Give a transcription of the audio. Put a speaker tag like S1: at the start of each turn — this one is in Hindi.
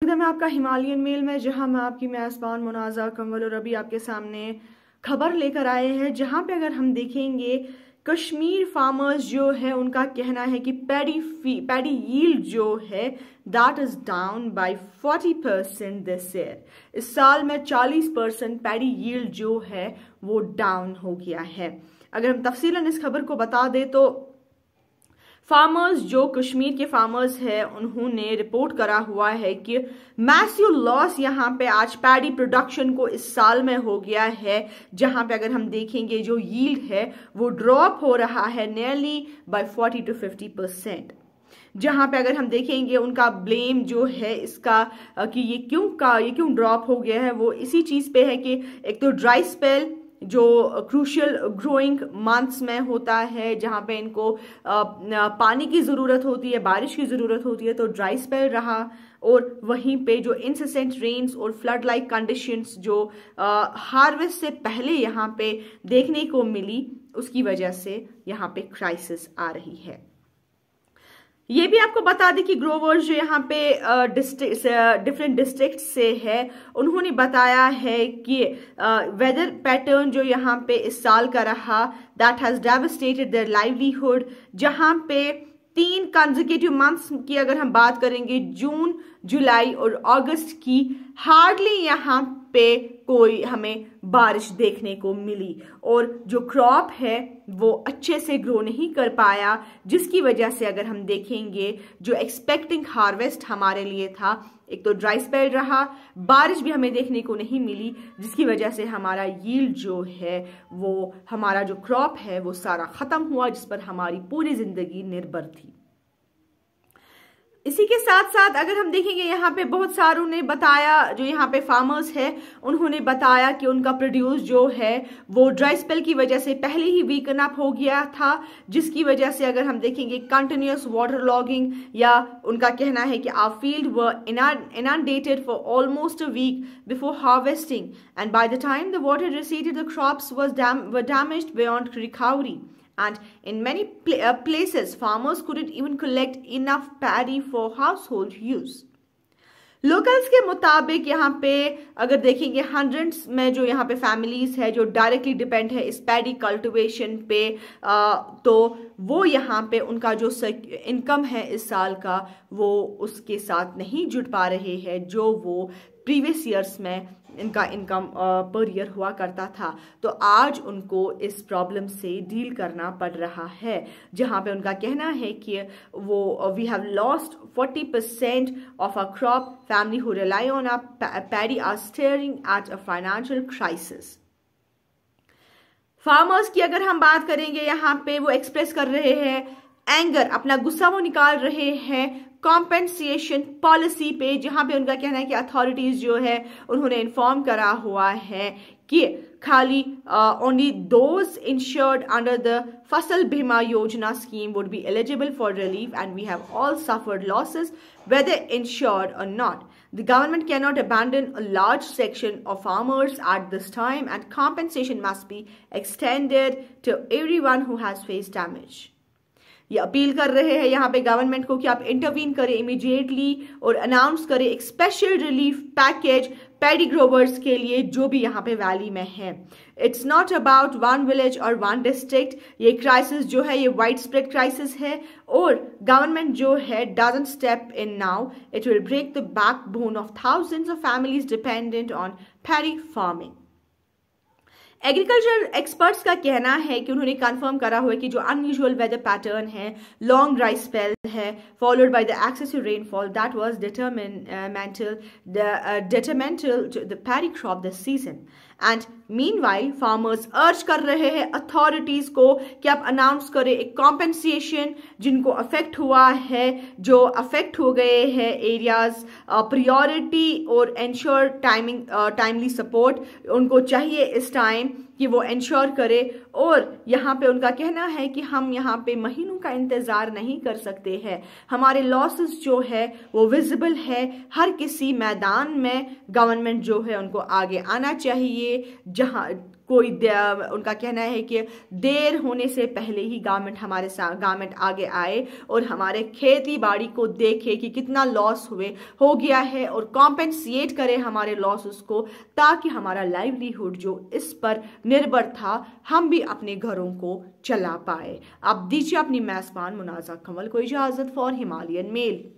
S1: मकदम है आपका हिमालयन मेल में, जहां मैं आपकी मेज़बान मुनाज़ा कंवल और अभी आपके सामने खबर लेकर आए हैं, जहां पे अगर हम देखेंगे कश्मीर फार्मर्स जो है उनका कहना है कि पैडी यील्ड जो है that is down by 40% this year. इस साल में 40% पैडी यील्ड जो है वो डाउन हो गया है। अगर हम तफसीलन इस खबर को बता दें तो फार्मर्स जो कश्मीर के फार्मर्स है उन्होंने रिपोर्ट करा हुआ है कि मैसिव लॉस यहाँ पे आज पैडी प्रोडक्शन को इस साल में हो गया है, जहां पे अगर हम देखेंगे जो यील्ड है वो ड्रॉप हो रहा है नियरली बाय 40 to 50%। जहां पे अगर हम देखेंगे उनका ब्लेम जो है इसका कि ये क्यों ड्रॉप हो गया है, वो इसी चीज पे है कि एक तो ड्राई स्पेल जो क्रूशियल ग्रोइंग मंथ्स में होता है, जहां पे इनको पानी की ज़रूरत होती है, बारिश की ज़रूरत होती है, तो ड्राई स्पेल रहा। और वहीं पे जो इंसिस्टेंट रेन्स और फ्लड लाइक कंडीशंस जो हार्वेस्ट से पहले यहाँ पे देखने को मिली, उसकी वजह से यहाँ पे क्राइसिस आ रही है। ये भी आपको बता दें कि ग्रोवर्स जो यहाँ पे डिफरेंट डिस्ट्रिक्ट से है, उन्होंने बताया है कि वेदर पैटर्न जो यहाँ पे इस साल का रहा that has devastated their livelihood. जहाँ पे 3 कंसेक्यूटिव मंथ्स की अगर हम बात करेंगे, जून, जुलाई और अगस्त की, हार्डली यहाँ पे कोई हमें बारिश देखने को मिली और जो क्रॉप है वो अच्छे से ग्रो नहीं कर पाया, जिसकी वजह से अगर हम देखेंगे जो एक्सपेक्टिंग हार्वेस्ट हमारे लिए था, एक तो ड्राई स्पेल रहा, बारिश भी हमें देखने को नहीं मिली, जिसकी वजह से हमारा यील्ड जो है वो हमारा जो क्रॉप है वो सारा खत्म हुआ, जिस पर हमारी पूरी जिंदगी निर्भर थी। इसी के साथ साथ अगर हम देखेंगे यहाँ पे बहुत सारों ने बताया, जो यहाँ पे फार्मर्स है उन्होंने बताया कि उनका प्रोड्यूस जो है वो ड्राई स्पेल की वजह से पहले ही वीकन अप हो गया था, जिसकी वजह से अगर हम देखेंगे कंटिन्यूअस वाटर लॉगिंग, या उनका कहना है कि our field were inundated for almost a week before harvesting and by the time the water receded the crops were damaged beyond recovery. And in many places, farmers couldn't even collect enough paddy for household use. Locals के मुताबिक यहाँ पे अगर देखेंगे हंड्रेड्स में जो यहाँ पे फैमिलीज है जो डायरेक्टली डिपेंड है इस पैडी कल्टिवेशन पे, तो वो यहाँ पे उनका जो इनकम है इस साल का वो उसके साथ नहीं जुड़ पा रहे हैं जो वो प्रीवियस ईयर्स में इनका इनकम पर ईयर हुआ करता था। तो आज उनको इस प्रॉब्लम से डील करना पड़ रहा है, जहां पे उनका कहना है कि वो we have lost 40% of a crop, family who rely on a paddy are staring at a financial crisis. Farmers की अगर हम बात करेंगे, यहाँ पे वो एक्सप्रेस कर रहे हैं एंगर, अपना गुस्सा वो निकाल रहे हैं कॉम्पेंसेशन पॉलिसी पे, जहां पे उनका कहना है कि अथॉरिटीज जो है उन्होंने इन्फॉर्म करा हुआ है कि खाली only those insured under the Fasal Bima Yojana scheme would be eligible for relief and we have all suffered losses whether insured or not. The government cannot abandon a large section of farmers at this time and compensation must be extended to everyone who has faced damage. ये अपील कर रहे हैं यहाँ पे गवर्नमेंट को कि आप इंटरवीन करें इमीडिएटली और अनाउंस करें एक special relief package paddy growers के लिए जो भी यहाँ पे वैली में है। It's not about one village और वन डिस्ट्रिक्ट, ये क्राइसिस जो है ये वाइड स्प्रेड क्राइसिस है और गवर्नमेंट जो है doesn't step in now, it will break the backbone of thousands of families dependent on paddy farming. Agriculture experts का कहना है कि उन्होंने कंफर्म करा हुआ है कि जो अनयूजुअल वेदर पैटर्न है, लॉन्ग ड्राई स्पेल है followed by the excessive rainfall, that was detrimental to the paddy crop this season. And meanwhile farmers अर्ज कर रहे हैं अथॉरिटीज को कि आप अनाउंस करें एक कॉम्पेंसेशन जिनको अफेक्ट हुआ है, जो अफेक्ट हो गए हैं एरियाज, प्रायोरिटी और इंश्योर टाइमली सपोर्ट उनको चाहिए इस टाइम कि वो इंश्योर करे। और यहाँ पे उनका कहना है कि हम यहाँ पे महीनों का इंतजार नहीं कर सकते हैं, हमारे लॉसेस जो है वो विजिबल है, हर किसी मैदान में गवर्नमेंट जो है उनको आगे आना चाहिए, जहाँ उनका कहना है कि देर होने से पहले ही गवर्नमेंट आगे आए और हमारे खेती बाड़ी को देखे कि कितना लॉस हो गया है और कॉम्पेंसेट करे हमारे लॉसेस को, ताकि हमारा लाइवलीहुड जो इस पर निर्भर था हम भी अपने घरों को चला पाए। अब दीजिए अपनी मेजबान मुनाजा कंवल को इजाजत फॉर हिमालयन मेल।